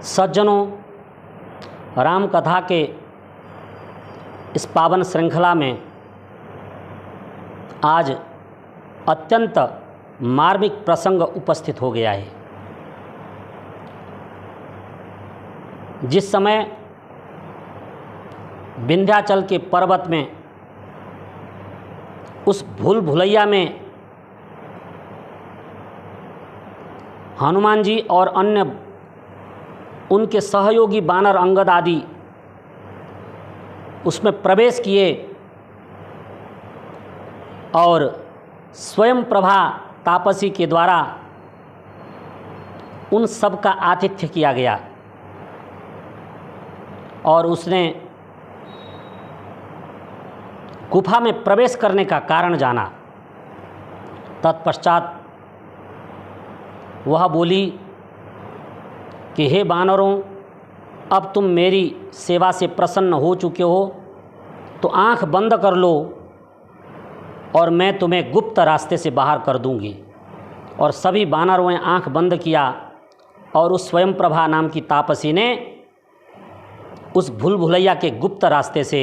सज्जनों, राम कथा के इस पावन श्रृंखला में आज अत्यंत मार्मिक प्रसंग उपस्थित हो गया है। जिस समय विंध्याचल के पर्वत में उस भूल भुलैया में हनुमान जी और अन्य उनके सहयोगी बानर अंगद आदि उसमें प्रवेश किए और स्वयं प्रभा तापसी के द्वारा उन सब का आतिथ्य किया गया और उसने गुफा में प्रवेश करने का कारण जाना। तत्पश्चात वह बोली कि हे बानरों, अब तुम मेरी सेवा से प्रसन्न हो चुके हो तो आंख बंद कर लो और मैं तुम्हें गुप्त रास्ते से बाहर कर दूंगी। और सभी बानरों ने आंख बंद किया और उस स्वयं प्रभा नाम की तापसी ने उस भूल भुलैया के गुप्त रास्ते से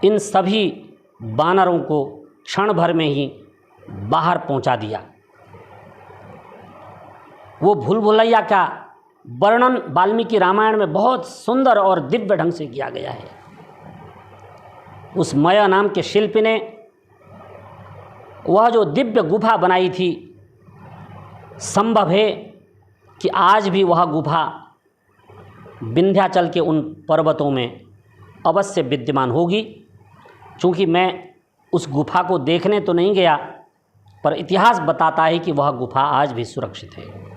इन सभी बानरों को क्षण भर में ही बाहर पहुंचा दिया। वो भूल भुलैया का वर्णन वाल्मीकि रामायण में बहुत सुंदर और दिव्य ढंग से किया गया है। उस मया नाम के शिल्पी ने वह जो दिव्य गुफा बनाई थी, संभव है कि आज भी वह गुफा विंध्याचल के उन पर्वतों में अवश्य विद्यमान होगी। चूँकि मैं उस गुफा को देखने तो नहीं गया, पर इतिहास बताता है कि वह गुफा आज भी सुरक्षित है।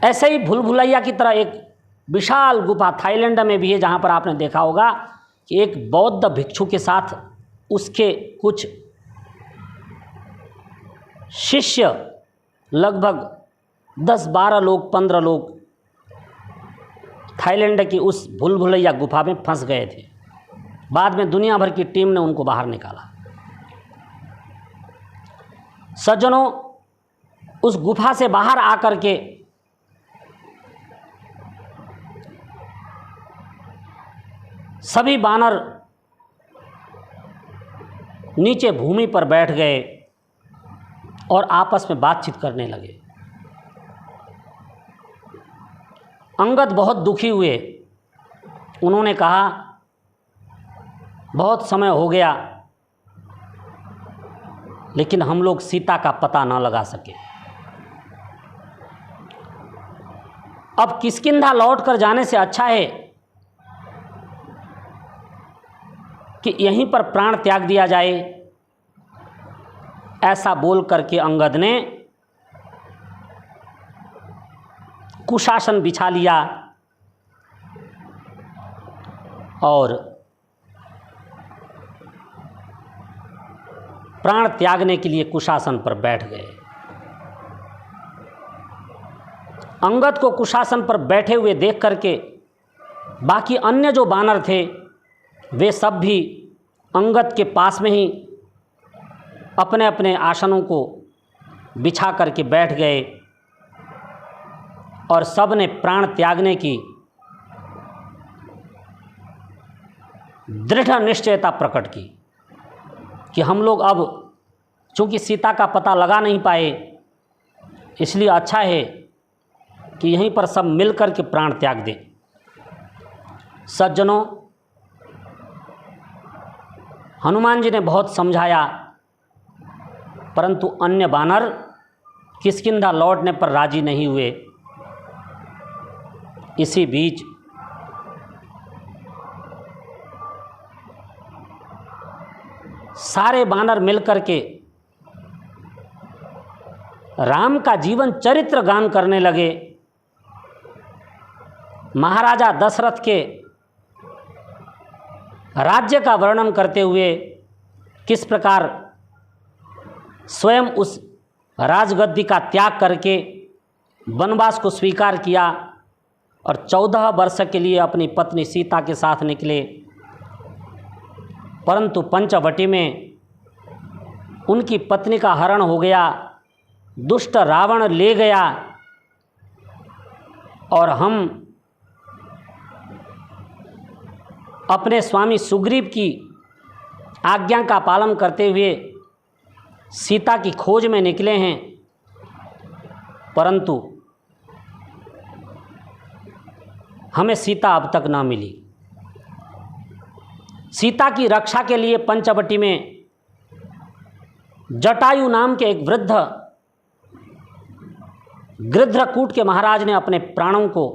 ऐसे ही भूल भुलैया की तरह एक विशाल गुफा थाईलैंड में भी है, जहाँ पर आपने देखा होगा कि एक बौद्ध भिक्षु के साथ उसके कुछ शिष्य, लगभग 10-12 लोग, 15 लोग थाईलैंड की उस भूल भुलैया गुफा में फंस गए थे। बाद में दुनिया भर की टीम ने उनको बाहर निकाला। सज्जनों, उस गुफा से बाहर आकर के सभी बानर नीचे भूमि पर बैठ गए और आपस में बातचीत करने लगे। अंगद बहुत दुखी हुए। उन्होंने कहा, बहुत समय हो गया लेकिन हम लोग सीता का पता ना लगा सके। अब किष्किंधा लौट कर जाने से अच्छा है कि यहीं पर प्राण त्याग दिया जाए। ऐसा बोल करके अंगद ने कुशासन बिछा लिया और प्राण त्यागने के लिए कुशासन पर बैठ गए। अंगद को कुशासन पर बैठे हुए देख करके बाकी अन्य जो बानर थे वे सब भी अंगद के पास में ही अपने अपने आसनों को बिछा करके बैठ गए और सब ने प्राण त्यागने की दृढ़ निश्चयता प्रकट की कि हम लोग अब चूंकि सीता का पता लगा नहीं पाए, इसलिए अच्छा है कि यहीं पर सब मिलकर के प्राण त्याग दें। सज्जनों, हनुमान जी ने बहुत समझाया, परंतु अन्य बानर किष्किंधा लौटने पर राजी नहीं हुए। इसी बीच सारे बानर मिलकर के राम का जीवन चरित्र गान करने लगे। महाराजा दशरथ के राज्य का वर्णन करते हुए किस प्रकार स्वयं उस राजगद्दी का त्याग करके वनवास को स्वीकार किया और 14 वर्ष के लिए अपनी पत्नी सीता के साथ निकले, परंतु पंचवटी में उनकी पत्नी का हरण हो गया। दुष्ट रावण ले गया और हम अपने स्वामी सुग्रीव की आज्ञा का पालन करते हुए सीता की खोज में निकले हैं, परंतु हमें सीता अब तक ना मिली। सीता की रक्षा के लिए पंचवटी में जटायु नाम के एक वृद्ध गृध्रकूट के महाराज ने अपने प्राणों को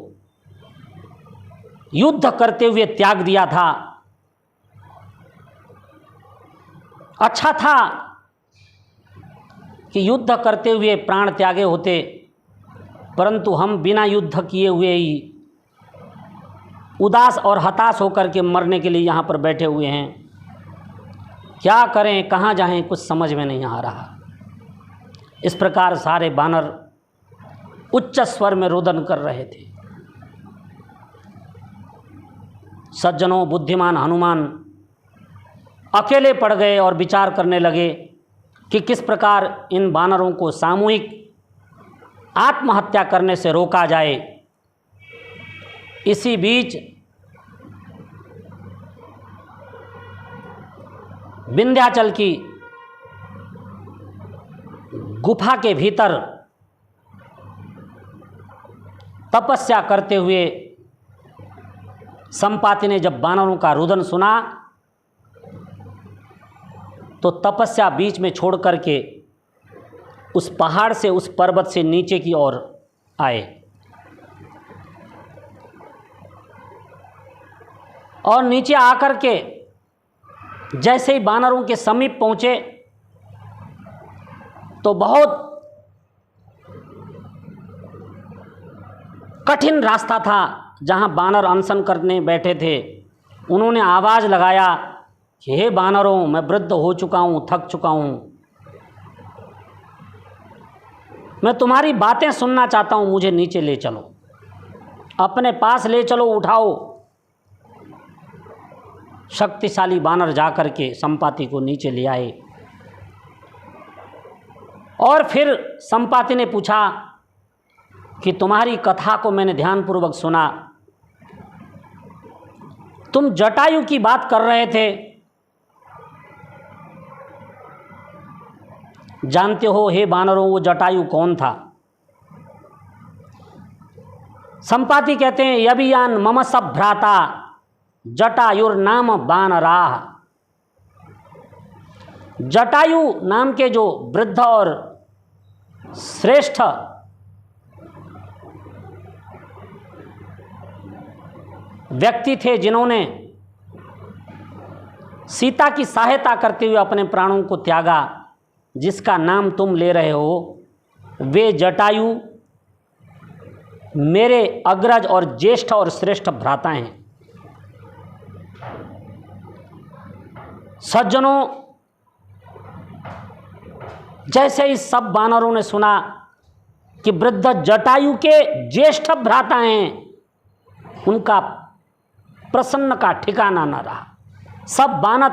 युद्ध करते हुए त्याग दिया था। अच्छा था कि युद्ध करते हुए प्राण त्यागे होते, परंतु हम बिना युद्ध किए हुए ही उदास और हताश होकर के मरने के लिए यहाँ पर बैठे हुए हैं। क्या करें, कहाँ जाएं, कुछ समझ में नहीं आ रहा। इस प्रकार सारे बानर उच्च स्वर में रोदन कर रहे थे। सज्जनों, बुद्धिमान हनुमान अकेले पड़ गए और विचार करने लगे कि किस प्रकार इन बानरों को सामूहिक आत्महत्या करने से रोका जाए। इसी बीच विंध्याचल की गुफा के भीतर तपस्या करते हुए संपाति ने जब बानरों का रुदन सुना तो तपस्या बीच में छोड़ करके उस पहाड़ से, उस पर्वत से नीचे की ओर आए और नीचे आकर के जैसे ही बानरों के समीप पहुंचे तो बहुत कठिन रास्ता था जहां बानर अनशन करने बैठे थे। उन्होंने आवाज़ लगाया कि हे बानरों, मैं वृद्ध हो चुका हूँ, थक चुका हूँ, मैं तुम्हारी बातें सुनना चाहता हूँ, मुझे नीचे ले चलो, अपने पास ले चलो, उठाओ। शक्तिशाली बानर जाकर के संपाति को नीचे ले आए और फिर संपाति ने पूछा कि तुम्हारी कथा को मैंने ध्यानपूर्वक सुना, तुम जटायु की बात कर रहे थे, जानते हो हे बानरों वो जटायु कौन था? संपाति कहते हैं यबियान मम सब भ्राता जटायुर्नाम बानराह। जटायु नाम के जो वृद्ध और श्रेष्ठ व्यक्ति थे जिन्होंने सीता की सहायता करते हुए अपने प्राणों को त्यागा, जिसका नाम तुम ले रहे हो, वे जटायु मेरे अग्रज और ज्येष्ठ और श्रेष्ठ भ्राता हैं। सज्जनों, जैसे ही सब बानरों ने सुना कि वृद्ध जटायु के ज्येष्ठ भ्राता हैं, उनका प्रसन्न का ठिकाना न रहा। सब बानर,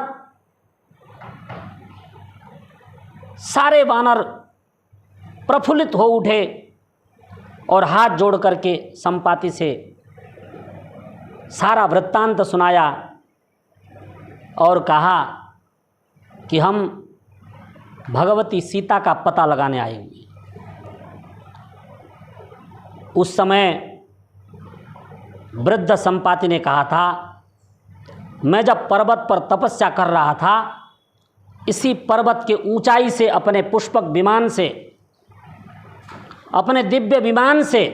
सारे बानर प्रफुल्लित हो उठे और हाथ जोड़ करके संपाति से सारा वृत्तांत सुनाया और कहा कि हम भगवती सीता का पता लगाने आए हुए। उस समय वृद्ध संपाति ने कहा था, मैं जब पर्वत पर तपस्या कर रहा था, इसी पर्वत के ऊंचाई से अपने पुष्पक विमान से, अपने दिव्य विमान से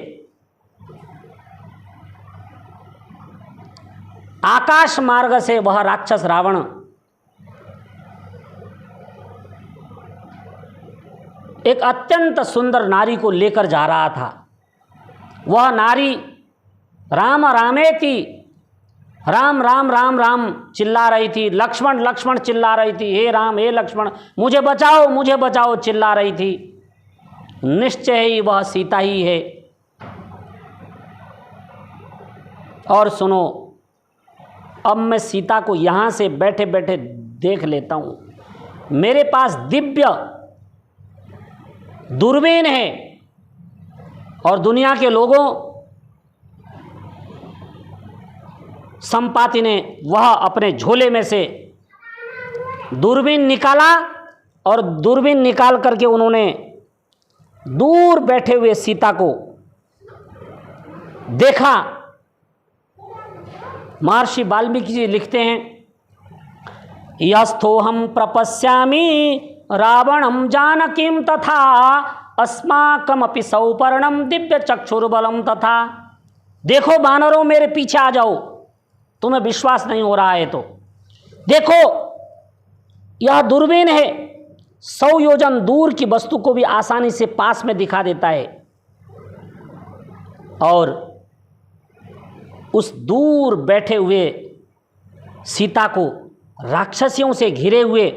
आकाश मार्ग से वह राक्षस रावण एक अत्यंत सुंदर नारी को लेकर जा रहा था। वह नारी राम रामेति, राम राम राम राम चिल्ला रही थी, लक्ष्मण लक्ष्मण चिल्ला रही थी, हे राम हे लक्ष्मण मुझे बचाओ मुझे बचाओ चिल्ला रही थी। निश्चय ही वह सीता ही है। और सुनो, अब मैं सीता को यहाँ से बैठे बैठे देख लेता हूँ। मेरे पास दिव्य दूरबीन है और दुनिया के लोगों, संपाति ने वह अपने झोले में से दूरबीन निकाला और दूरबीन निकाल करके उन्होंने दूर बैठे हुए सीता को देखा। महर्षि वाल्मीकि जी लिखते हैं, यस्थोहम प्रपश्यामि रावणम जानकीम तथा अस्माकमपि सौपर्णम दिव्य चक्षुर्बलम तथा। देखो वानरों, मेरे पीछे आ जाओ, तुम्हें विश्वास नहीं हो रहा है तो देखो, यह दूरबीन है, 100 योजन दूर की वस्तु को भी आसानी से पास में दिखा देता है। और उस दूर बैठे हुए सीता को राक्षसियों से घिरे हुए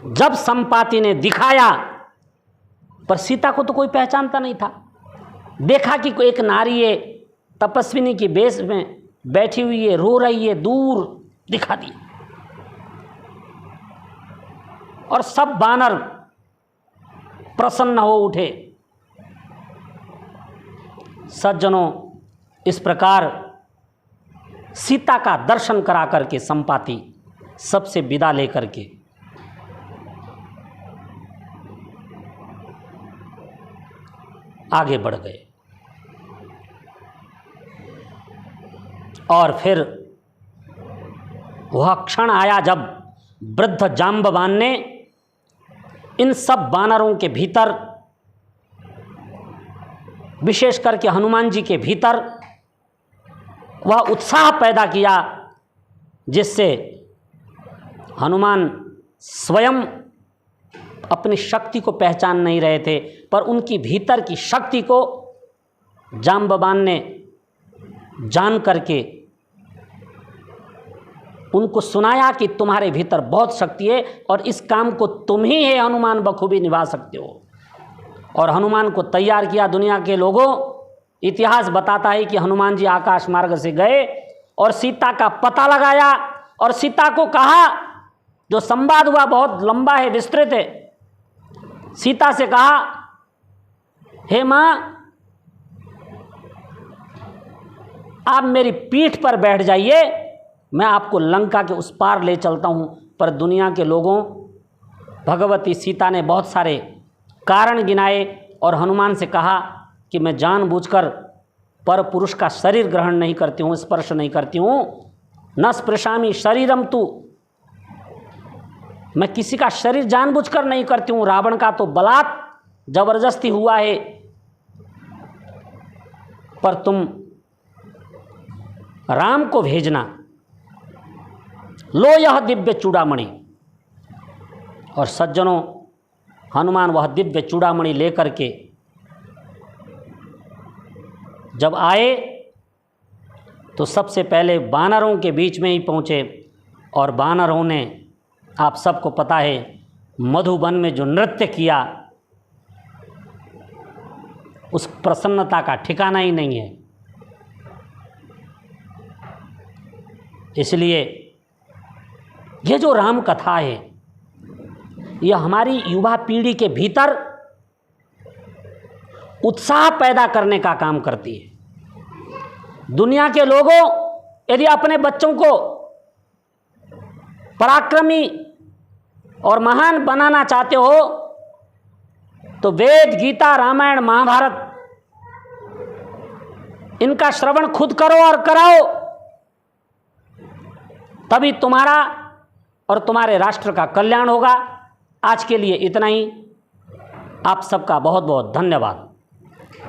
जब संपाति ने दिखाया, पर सीता को तो कोई पहचानता नहीं था। देखा कि कोई एक नारी है, तपस्विनी की वेश में बैठी हुई है, रो रही है, दूर दिखा दी। और सब वानर प्रसन्न हो उठे। सज्जनों, इस प्रकार सीता का दर्शन करा करके संपाति सबसे विदा लेकर के आगे बढ़ गए। और फिर वह क्षण आया जब वृद्ध जांबवान ने इन सब वानरों के भीतर, विशेष करके हनुमान जी के भीतर वह उत्साह पैदा किया जिससे हनुमान स्वयं अपनी शक्ति को पहचान नहीं रहे थे, पर उनकी भीतर की शक्ति को जांबवान ने जान करके उनको सुनाया कि तुम्हारे भीतर बहुत शक्ति है और इस काम को तुम ही है हनुमान बखूबी निभा सकते हो। और हनुमान को तैयार किया। दुनिया के लोगों, इतिहास बताता है कि हनुमान जी आकाश मार्ग से गए और सीता का पता लगाया और सीता को कहा, जो संवाद हुआ बहुत लंबा है, विस्तृत है। सीता से कहा, हे माँ, आप मेरी पीठ पर बैठ जाइए, मैं आपको लंका के उस पार ले चलता हूँ। पर दुनिया के लोगों, भगवती सीता ने बहुत सारे कारण गिनाए और हनुमान से कहा कि मैं जानबूझकर पर पुरुष का शरीर ग्रहण नहीं करती हूँ, स्पर्श नहीं करती हूँ। न स्पृशामि शरीरम तु, मैं किसी का शरीर जानबूझकर नहीं करती हूँ। रावण का तो बलात् जबरदस्ती हुआ है, पर तुम राम को भेजना। लो यह दिव्य चूड़ामणि। और सज्जनों, हनुमान वह दिव्य चूड़ामणि लेकर के जब आए तो सबसे पहले वानरों के बीच में ही पहुँचे। और वानरों ने, आप सबको पता है, मधुबन में जो नृत्य किया, उस प्रसन्नता का ठिकाना ही नहीं है। इसलिए ये जो राम कथा है, यह हमारी युवा पीढ़ी के भीतर उत्साह पैदा करने का काम करती है। दुनिया के लोगों, यदि अपने बच्चों को पराक्रमी और महान बनाना चाहते हो तो वेद, गीता, रामायण, महाभारत, इनका श्रवण खुद करो और कराओ, तभी तुम्हारा और तुम्हारे राष्ट्र का कल्याण होगा। आज के लिए इतना ही। आप सबका बहुत बहुत धन्यवाद।